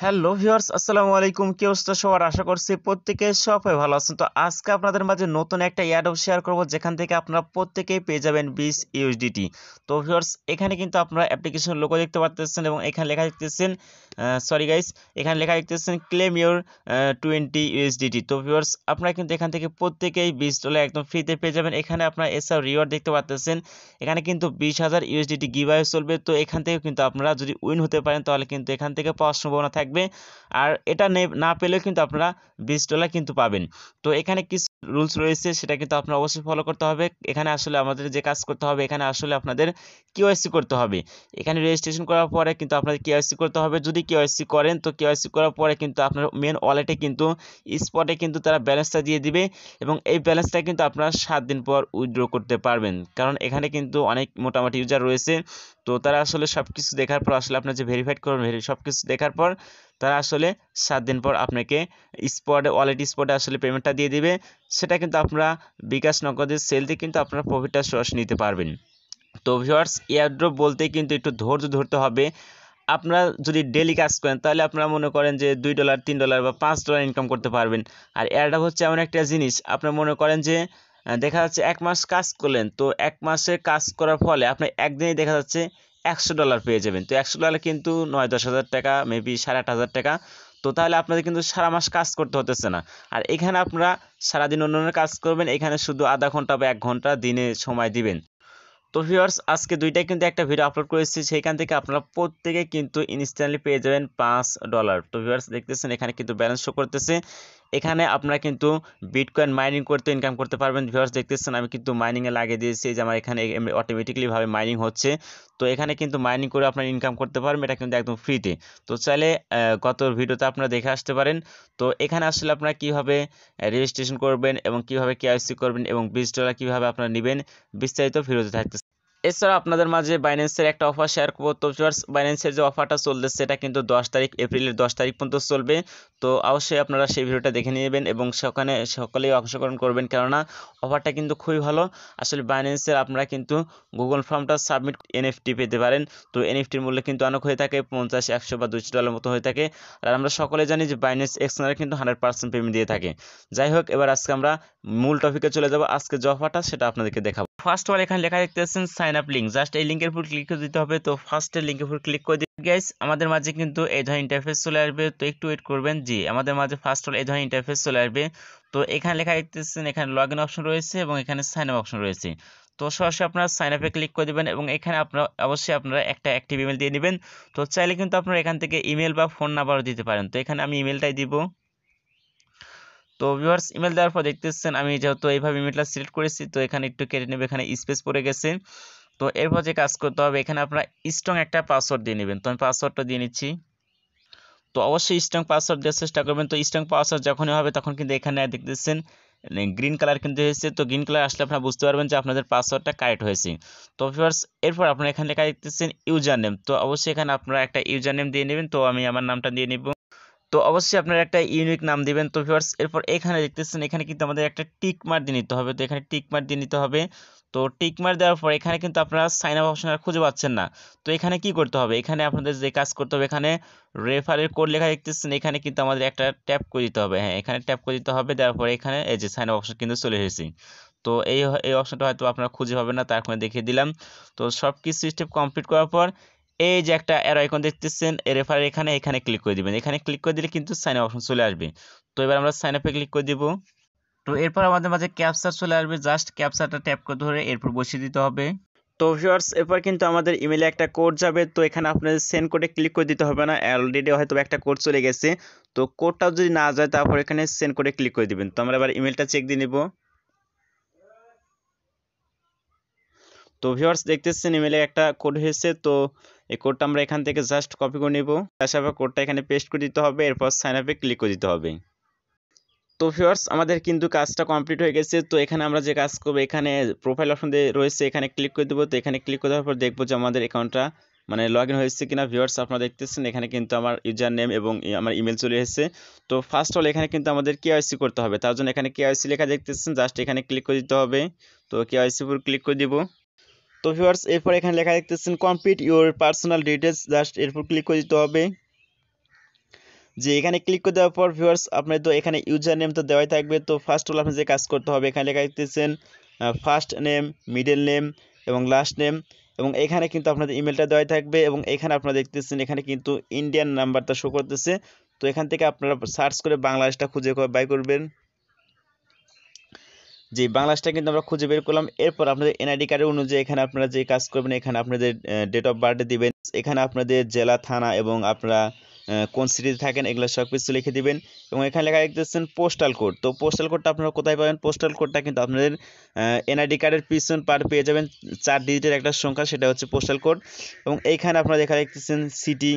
Hello viewers, আসসালামু আলাইকুম। কি অবস্থা সবার? আশা করছি প্রত্যেকে সবাই ভালো আছেন। তো আজকে আপনাদের মাঝে নতুন একটা এয়ারড্রপ শেয়ার করব, যেখান থেকে আপনারা প্রত্যেকেই পেয়ে যাবেন 20 ইউএসডিটি। তো ভিউয়ার্স, এখানে কিন্তু আপনারা অ্যাপ্লিকেশন লোগো দেখতে পাচ্ছেন এবং এখানে লেখা দেখতেছেন সরি গাইস, এখানে লেখা দেখতেছেন ক্লেম ইউর 20 ইউএসডিটি। তো ভিউয়ার্স, আপনারা কিন্তু এখান থেকে প্রত্যেকেই $20 একদম ফ্রিতে পেয়ে যাবেন। এখানে আপনারা এছাড়াও রিওয়ার্ড দেখতে পাচ্ছেন। এখানে কিন্তু 20,000 ইউএসডিটি গিভঅ্যাওয়ে চলবে। তো এখান থেকে কিন্তু আপনারা যদি উইন হতে পারেন তাহলে কিন্তু এখান থেকে পাওয়ার সম্ভাবনা থাকবে। আর এটা না পেলেও কিন্তু আপনারা $20 কিন্তু পাবেন। তো এখানে কিছু রুলস রয়েছে, সেটা কিন্তু আপনারা অবশ্যই ফলো করতে হবে। এখানে আসলে আমাদের যে কাজ করতে হবে, এখানে আসলে আপনাদের কেওয়াইসি করতে হবে। এখানে রেজিস্ট্রেশন করার পরে কিন্তু আপনাদের কেওয়াইসি করতে হবে। যদি কেওয়াইসি করেন তো কেওয়াইসি করার পরে কিন্তু আপনার মেন ওয়ালেটে কিন্তু স্পটে কিন্তু তারা ব্যালেন্সটা দিয়ে দিবে এবং এই ব্যালেন্সটা কিন্তু আপনারা 7 দিন পর উইথড্র করতে পারবেন। কারণ এখানে কিন্তু অনেক মোটামুটি ইউজার রয়েছে। তো তারা আসলে সব কিছু দেখার পর আসলে আপনার যে ভেরিফাইড করবেন, সব কিছু দেখার পর তারা আসলে 7 দিন পর আপনাকে ওয়ালেট স্পটে আসলে পেমেন্টটা দিয়ে দিবে। সেটা কিন্তু আপনারা বিকাশ নগদের সেল দিয়ে কিন্তু আপনারা প্রফিটটা সরাসরি নিতে পারবেন। তো ভিউয়ার্স, এয়ারড্রপ বলতে কিন্তু একটু ধৈর্য ধরতে হবে। আপনারা যদি ডেইলি কাজ করেন তাহলে আপনারা মনে করেন যে $2 $3 বা $5 ইনকাম করতে পারবেন। আর এয়ারড্রপ হচ্ছে এমন একটা জিনিস, আপনারা মনে করেন যে দেখা যাচ্ছে 1 মাস কাজ করলেন, তো 1 মাসে কাজ করার ফলে আপনি একদিনেই দেখা যাচ্ছে $100 পেয়ে যাবেন। তো $100 কিন্তু 9-10 হাজার টাকা, মেবি 8,500 টাকা। তো তাহলে আপনাদের কিন্তু সারা মাস কাজ করতে হতেছে না। আর এখানে আপনারা সারাদিন অন্যান্য কাজ করবেন, এখানে শুধু আধা ঘন্টা বা 1 ঘন্টা দিনে সময় দিবেন। তো ভিউয়ার্স, আজকে দুইটাই কিন্তু একটা ভিডিও আপলোড করেছি, সেইখান থেকে আপনারা প্রত্যেকে কিন্তু ইনস্ট্যান্টলি পেয়ে যাবেন $5। তো ভিউয়ার্স, দেখতেছেন এখানে কিন্তু ব্যালেন্স শো করতেছে। এখানে আপনারা কিন্তু বিটকয়েন মাইনিং করতে ইনকাম করতে পারবেন। ভিউয়ার্স, দেখতেছেন আমি কিন্তু মাইনিংয়ে লাগিয়ে দিয়েছি, যে আমার এখানে অটোমেটিক্যালি ভাবে মাইনিং হচ্ছে। তো এখানে কিন্তু মাইনিং করে আপনারা ইনকাম করতে পারবেন, এটা কিন্তু একদম ফ্রিতে। তো চাইলে গত ভিডিওতে আপনারা দেখে আসতে পারেন। তো এখানে আসলে আপনারা কীভাবে রেজিস্ট্রেশন করবেন এবং কীভাবে কেওয়াইসি করবেন এবং $20 কীভাবে আপনারা নেবেন, বিস্তারিত ভিডিওতে থাকতেছে। এছাড়া আপনাদের মাঝে বাইন্যান্সের একটা অফার শেয়ার করবো। তো ভিউয়ার্স, বাইন্যান্সের যে অফারটা চলতেছে সেটা কিন্তু এপ্রিলের 10 তারিখ পর্যন্ত চলবে। তো অবশ্যই আপনারা সেই ভিডিওটা দেখে নেবেন এবং সেখানে সকলেই অংশগ্রহণ করবেন, কেননা অফারটা কিন্তু খুবই ভালো। আসলে বাইন্যান্সের আপনারা কিন্তু গুগল ফর্মটা সাবমিট এনএফটি পেতে পারেন। তো এনএফটির মূল্য কিন্তু অনেক হয়ে থাকে, 50, 100 বা $200 মতো হয়ে থাকে। আর আমরা সকলে জানি যে বাইন্যান্স এক্সচেঞ্জার কিন্তু 100% পেমেন্ট দিয়ে থাকে। যাই হোক, এবার আজকে আমরা মূল টপিকে চলে যাব। আজকে যে অফারটা সেটা আপনাদেরকে দেখাবো। ফার্স্ট অল এখানে লেখা দেখতেছেন সাইন আপ লিঙ্ক, জাস্ট এই লিঙ্কের উপর ক্লিক করে দিতে হবে। তো ফার্স্টের লিঙ্কের উপর ক্লিক করে দিন গাইস, আমাদের মাঝে কিন্তু এই ধরনের ইন্টারফেস চলে আসবে। তো একটু ওয়েট করবেন। জি, আমাদের মাঝে ফার্স্ট অল এই ধরনের ইন্টারফেস চলে আসবে। তো এখানে লেখা দেখতেছেন এখানে লগ ইন অপশন রয়েছে এবং এখানে সাইন আপ অপশন রয়েছে। তো সরাসরি আপনারা সাইন আপে ক্লিক করে দেবেন এবং এখানে আপনারা অবশ্যই আপনারা একটা অ্যাক্টিভ ইমেল দিয়ে নেবেন। তো চাইলে কিন্তু আপনারা এখান থেকে ইমেল বা ফোন নাম্বারও দিতে পারেন। তো এখানে আমি ইমেলটাই দিব। তো ভিউয়ার্স, ইমেল দেওয়ার পর দেখতেছেন আমি যেহেতু এইভাবে ইমেলটা সিলেক্ট করেছি, তো এখানে একটু কেটে নেবে, এখানে স্পেস পড়ে গেছে। তো এরপর যে কাজ করতে হবে, এখানে আপনারা স্ট্রং একটা পাসওয়ার্ড দিয়ে নেবেন। তো আমি পাসওয়ার্ডটা দিয়ে নিচ্ছি। তো অবশ্যই স্ট্রং পাসওয়ার্ড দেওয়ার চেষ্টা করবেন। তো স্ট্রং পাসওয়ার্ড যখনই হবে তখন কিন্তু এখানে দেখতেছেন গ্রিন কালার কিন্তু হয়েছে। তো গ্রিন কালার আসলে আপনারা বুঝতে পারবেন যে আপনাদের পাসওয়ার্ডটা কারেক্ট হয়েছে। তো ভিউয়ার্স, এরপর আপনারা এখানে লেখা দেখতেছেন ইউজার নেম। তো অবশ্যই এখানে আপনারা একটা ইউজার নেম দিয়ে নেবেন। তো আমি আমার নামটা দিয়ে নিব। তো অবশ্যই আপনারা একটা ইউনিক নাম দিবেন। তো ভিউয়ার্স, এরপর এখানে দেখতেছেন এখানে কিন্তু আমাদের একটা টিক মার্ক দিয়ে নিতে হবে। তো এখানে টিক মার্ক দিয়ে নিতে হবে। তো টিক মার্ক দেওয়ার পর এখানে কিন্তু আপনারা সাইন আপ অপশন আর খুঁজে পাচ্ছেন না। তো এখানে কি করতে হবে, এখানে আপনাদের যে কাজ করতে হবে, এখানে রেফারের কোড লেখা দেখতেছেন, এখানে কিন্তু আমাদের একটা ট্যাপ করে দিতে হবে। হ্যাঁ, এখানে ট্যাপ করে দিতে হবে। দেওয়ার পরে এখানে এই যে সাইন আপ অপশন কিন্তু চলে এসেছে। তো এই অপশনটা হয়তো আপনারা খুঁজে পাবেন না, তার কারণে দেখিয়ে দিলাম। তো সব কিছু স্টেপ কমপ্লিট করার পর এই যে একটা অ্যারো আইকন দেখতেছেন রেফার, এখানে ক্লিক করে দিবেন। এখানে ক্লিক করে দিলে কিন্তু সাইন আপ অপশন চলে আসবে। তো এবার আমরা সাইন আপে ক্লিক করে দিব। তো এরপর আমাদের মাঝে ক্যাপচা চলে আসবে, জাস্ট ক্যাপচাটা ট্যাপ করে ধরে এরপর বসিয়ে দিতে হবে। তো ভিউয়ার্স, এরপর কিন্তু আমাদের ইমেলে একটা কোড যাবে। তো এখানে আপনাদের সেন্ড কোডে ক্লিক করে দিতে হবে না, অলরেডি হয়তো একটা কোড চলে গেছে। তো কোডটাও যদি না যায় তারপর এখানে সেন্ড কোডে ক্লিক করে দিবেন। তো আমরা এবার ইমেলটা চেক দিয়ে নিব। তো ভিউয়ার্স, দেখতেছেন ইমেলে একটা কোড হয়েছে। তো এই কোডটা আমরা এখান থেকে জাস্ট কপি করে নিব। তারপর কোডটা এখানে পেস্ট করে দিতে হবে, এরপর সাইন আপে ক্লিক করে দিতে হবে। তো ভিউয়ার্স, আমাদের কিন্তু কাজটা কমপ্লিট হয়ে গেছে। তো এখানে আমরা যে কাজ করব, এখানে প্রোফাইল অপশন দিয়ে রয়েছে, এখানে ক্লিক করে দেবো। তো এখানে ক্লিক করে দেওয়ার পর দেখবো যে আমাদের অ্যাকাউন্টটা মানে লগ ইন হয়েছে কিনা। ভিউয়ার্স, আপনারা দেখতেছেন এখানে কিন্তু আমার ইউজার নেম এবং আমার ইমেল চলে এসেছে। তো ফার্স্ট হল এখানে কিন্তু আমাদের কেওয়াইসি করতে হবে, তার জন্য এখানে কেওয়াইসি লেখা দেখতেছেন, জাস্ট এখানে ক্লিক করে দিতে হবে। তো কেওয়াইসি উপর ক্লিক করে দিব। তো ভিউয়ার্স, এরপর এখানে লেখা দেখতেছেন complete your personal details, just এরপর ক্লিক করে দিতে হবে। যে এখানে ক্লিক করে দেওয়ার পর ভিউয়ার্স আপনার তো এখানে ইউজার নেম তো দেওয়াই থাকবে। তো ফার্স্ট হলো আপনি যে কাজ করতে হবে, এখানে লেখা দেখতেছেন ফার্স্ট নেম, মিডল নেম এবং লাস্ট নেম, এবং এখানে কিন্তু আপনাদের ইমেলটা দেওয়াই থাকবে। এবং এখানে আপনারা দেখতেছেন এখানে কিন্তু ইন্ডিয়ান নাম্বারটা শো করতেছে। তো এখান থেকে আপনারা সার্চ করে বাংলাদেশটা খুঁজে বাই করবেন। যে বাংলাদেশটা কিন্তু আমরা খুঁজে বের করলাম। এরপর আপনাদের এনআইডি কার্ডের অনুযায়ী এখানে আপনারা যে কাজ করবেন, এখানে আপনাদের ডেট অফ বার্থ দিবেন, এখানে আপনাদের জেলা, থানা এবং আপনারা কোন সিটিতে থাকেন এগুলো সব কিছু লিখে দিবেন। এবং এখানে লেখা দেখতেছেন পোস্টাল কোড। তো পোস্টাল কোডটা আপনারা কোথায় পাবেন? পোস্টাল কোডটা কিন্তু আপনাদের এনআইডি কার্ডের পিছন পার পেয়ে যাবেন 4 ডিজিটের একটা সংখ্যা, সেটা হচ্ছে পোস্টাল কোড। এবং এইখানে আপনারা লেখা দেখতেছেন সিটি,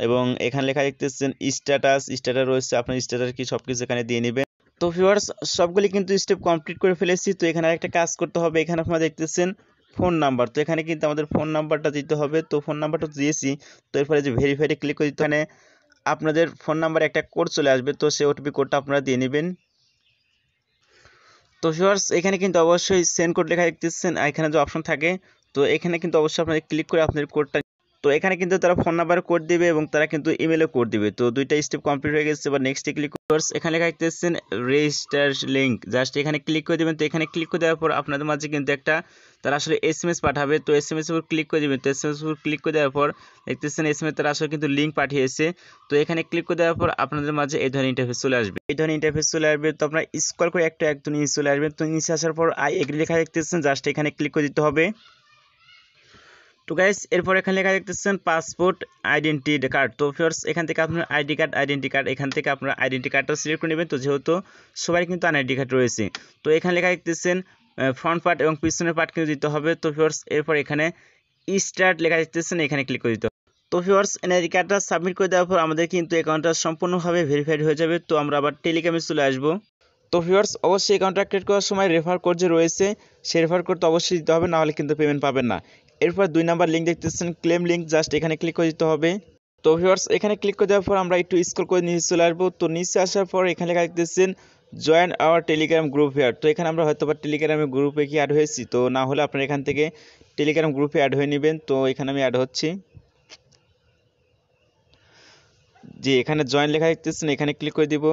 এবং এখানে লেখা দেখতেছেন স্ট্যাটাস রয়েছে, আপনার স্ট্যাটাস কি সব কিছু এখানে দিয়ে নেবেন। তো ভিউয়ার্স সবগুলি কিন্তু স্টেপ কমপ্লিট করে ফেলেছি। তো এখানে একটা কাজ করতে হবে, এখানে আপনারা দেখতেছেন ফোন নাম্বার। তো এখানে কিন্তু আমাদের ফোন নাম্বারটা দিতে হবে। তো ফোন নাম্বারটা দিয়েছি। তো এরপরে যে ভেরিফাইডে ক্লিক করে দিতে, এখানে আপনাদের ফোন নাম্বারে একটা কোড চলে আসবে। তো সেই ওটিপি কোডটা আপনারা দিয়ে নেবেন। তো ভিউয়ার্স এখানে কিন্তু অবশ্যই সেন্ড কোড লেখা দেখতেছেন, এখানে যে অপশন থাকে, তো এখানে কিন্তু অবশ্যই আপনাদের ক্লিক করে আপনাদের কোডটা, তো এখানে কিন্তু তারা ফোন নাম্বারে কোড দিবে এবং তারা কিন্তু ইমেলে কোড দিবে। তো দুইটা স্টেপ কমপ্লিট হয়ে গেছে। এবার নেক্সটে ক্লিক কোর্স, এখানে লেখা দেখতেছেন রেজিস্টার লিংক, জাস্ট এখানে ক্লিক করে দিবেন। তো এখানে ক্লিক করে দেওয়ার পর আপনাদের মাঝে কিন্তু একটা তারা আসলে এসএমএস পাঠাবে। তো এসএমএস উপর ক্লিক করে দিবেন। তো এসএমএস উপর ক্লিক করে দেওয়ার পর দেখতেছেন এসএমএস তারা আসলে কিন্তু লিঙ্ক পাঠিয়েছে। তো এখানে ক্লিক করে দেওয়ার পর আপনাদের মাঝে এই ধরনের ইন্টারফেস চলে আসবে। তো আপনারা স্ক্রল করে একটু নিচে চলে আসবেন। তো নিচে আসার পর আই এগ্রি লেখা দেখতেছেন, জাস্ট এখানে ক্লিক করে দিতে হবে। তো গাইস এরপর এখানে লেখা দেখতেছেন পাসপোর্ট আইডেন্টি কার্ড। তো ফিয়ার্স এখান থেকে আপনার আইডেন্টি কার্ড এখান থেকে আপনার আইডেন্টি কার্ডটা সিলেক্ট করে নেবেন। তো যেহেতু সবাই কিন্তু আইডেন্টি কার্ড রয়েছে, তো এখানে লেখা দেখতেছেন ফ্রন্ট পার্ট এবং পিছনের পার্ট কিন্তু দিতে হবে। তো ফিয়ার্স এরপর এখানে স্টার্ট লেখা দেখতেছেন, এখানে ক্লিক করে দিতে হবে। তো ফিয়ার্স এনআইডি কার্ডটা সাবমিট করে দেওয়ার পর আমাদের কিন্তু অ্যাকাউন্টটা সম্পূর্ণভাবে ভেরিফাইড হয়ে যাবে। তো আমরা আবার টেলিগ্রামে চলে আসবো। তো ভিউয়ার্স অবশ্যই অ্যাকাউন্ট ক্রিয়েট করার সময় রেফার কোড যে রয়েছে সেই রেফার কোড তো অবশ্যই দিতে হবে, না হলে কিন্তু পেমেন্ট পাবেন না। এরপর 2 নাম্বার লিঙ্ক দেখতেছেন ক্লেম লিঙ্ক, জাস্ট এখানে ক্লিক করে দিতে হবে। তো ভিউয়ার্স এখানে ক্লিক করে দেওয়ার পর আমরা একটু স্ক্রল করে নিচে চলে আসবো। তো নিচে আসার পর এখানে লেখা দেখতেছেন join our Telegram group here. তো এখানে আমরা হয়তো বা টেলিগ্রামের গ্রুপে কি অ্যাড হয়েছি, তো না হলে আপনারা এখান থেকে টেলিগ্রাম গ্রুপে অ্যাড হয়ে নেবেন। তো এখানে আমি অ্যাড হচ্ছি। যে এখানে জয়েন লেখা দেখতেছেন, এখানে ক্লিক করে দিব।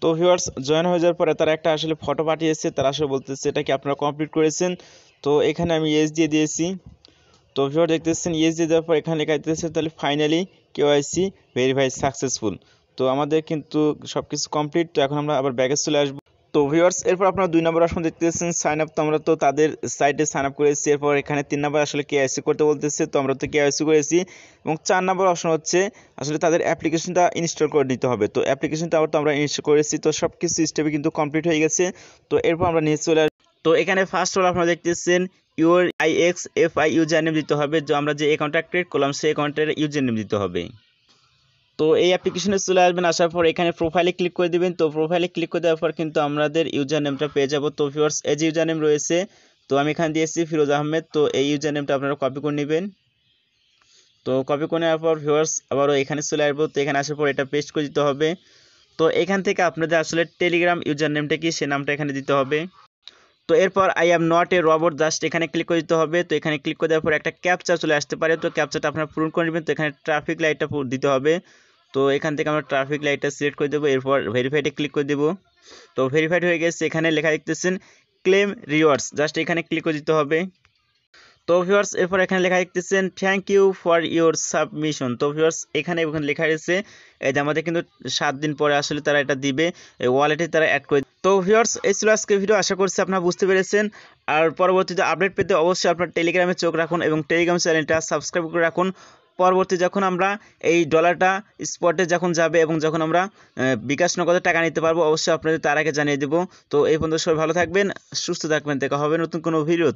তো ভিউয়ার্স জয়েন হয়ে যাওয়ার পরে তারা একটা আসলে ফটো পাঠিয়েছে, তারা আসলে বলতেছে এটা কি আপনারা কমপ্লিট করেছেন। তো এখানে আমি ইয়েস দিয়ে দিয়েছি। তো ভিউয়ার দেখতেছেন ইয়েস দিয়ে দেওয়ার পর এখানে লেখা দিতেছে তাহলে ফাইনালি কেওয়াইসি ভেরিফাই সাকসেসফুল। তো আমাদের কিন্তু সব কিছু কমপ্লিট। তো এখন আমরা আবার ব্যাগে চলে আসবো। তো ভিউয়ার্স এরপর আপনারা 2 নম্বর অপশন দেখতেছেন সাইন আপ। তো আমরা তো তাদের সাইটে সাইন আপ করেছি। এরপর এখানে 3 নম্বর আসলে কেওয়াইসি করতে বলতেছে, তো আমরা তো কেওয়াইসি করেছি। এবং 4 নম্বর অপশন হচ্ছে আসলে তাদের অ্যাপ্লিকেশনটা ইনস্টল করে নিতে হবে। তো অ্যাপ্লিকেশনটা আবার তো আমরা ইনস্টল করেছি। তো সব কিছু স্টেপে কিন্তু কমপ্লিট হয়ে গেছে। তো এরপর আমরা নিচে চলে আসবো। তো এখানে ফার্স্ট হল আপনারা দেখতেছেন ইউর IXFI ইউজার নেম দিতে হবে। যে আমরা যে অ্যাকাউন্টটা ক্রিয়েট করলাম সেই অ্যাকাউন্টের ইউজার নেম দিতে হবে। তো এই অ্যাপ্লিকেশনে চলে আসবেন, আসার পর এখানে প্রোফাইলে ক্লিক করে দিবেন। তো প্রোফাইলে ক্লিক করে দেওয়ার পর কিন্তু আমাদের ইউজার নেমটা পেয়ে যাব। তো ভিউয়ার্স এই যে ইউজার নেম রয়েছে, তো আমি এখানে দিয়েছি ফিরোজ আহমেদ। তো এই ইউজার নেমটা আপনারা কপি করে নেবেন। তো কপি করে নেওয়ার পর ভিউয়ার্স আবারও এখানে চলে আসবো। তো এখানে আসার পর এটা পেস্ট করে দিতে হবে। তো এখান থেকে আপনাদের আসলে টেলিগ্রাম ইউজার নেমটা কি সে নামটা এখানে দিতে হবে। তো এরপর I am not a robot, just এখানে ক্লিক করে দিতে হবে। তো এখানে ক্লিক করে দেওয়ার পর একটা ক্যাপচা চলে আসতে পারে। তো ক্যাপচাটা আপনারা পূরণ করে নেবেন। তো এখানে ট্রাফিক লাইটটা দিতে হবে। তো এখান থেকে আমরা ট্রাফিক লাইটটা সিলেক্ট করে দেবো। এরপর ভেরিফাইডে ক্লিক করে দেবো। তো ভেরিফাইড হয়ে গেছে। এখানে লেখা দেখতেছেন ক্লেম রিওয়ার্ডস, জাস্ট এখানে ক্লিক করে দিতে হবে। তো ভিউয়ার্স এরপর এখানে লেখা দেখতেছেন thank you for your submission. তো ভিউয়ার্স এখানে লেখা রয়েছে এই যে আমাদের কিন্তু 7 দিন পরে আসলে তারা এটা দিবে, এই ওয়ালেটে তারা অ্যাড করে। তো ভিউয়ার্স এই ছিল আজকের ভিডিও, আশা করছি আপনারা বুঝতে পেরেছেন। আর পরবর্তীতে আপডেট পেতে অবশ্যই আপনার টেলিগ্রামে চোখ রাখুন এবং টেলিগ্রাম চ্যানেলটা সাবস্ক্রাইব করে রাখুন। পরবর্তী যখন আমরা এই ডলারটা স্পটে যখন যাবে এবং যখন আমরা বিকাশ নগদে টাকা নিতে পারবো, অবশ্যই আপনাদের তার আগে জানিয়ে দেবো। তো এই পর্যন্ত সবাই ভালো থাকবেন, সুস্থ থাকবেন, দেখা হবে নতুন কোনো ভিডিও।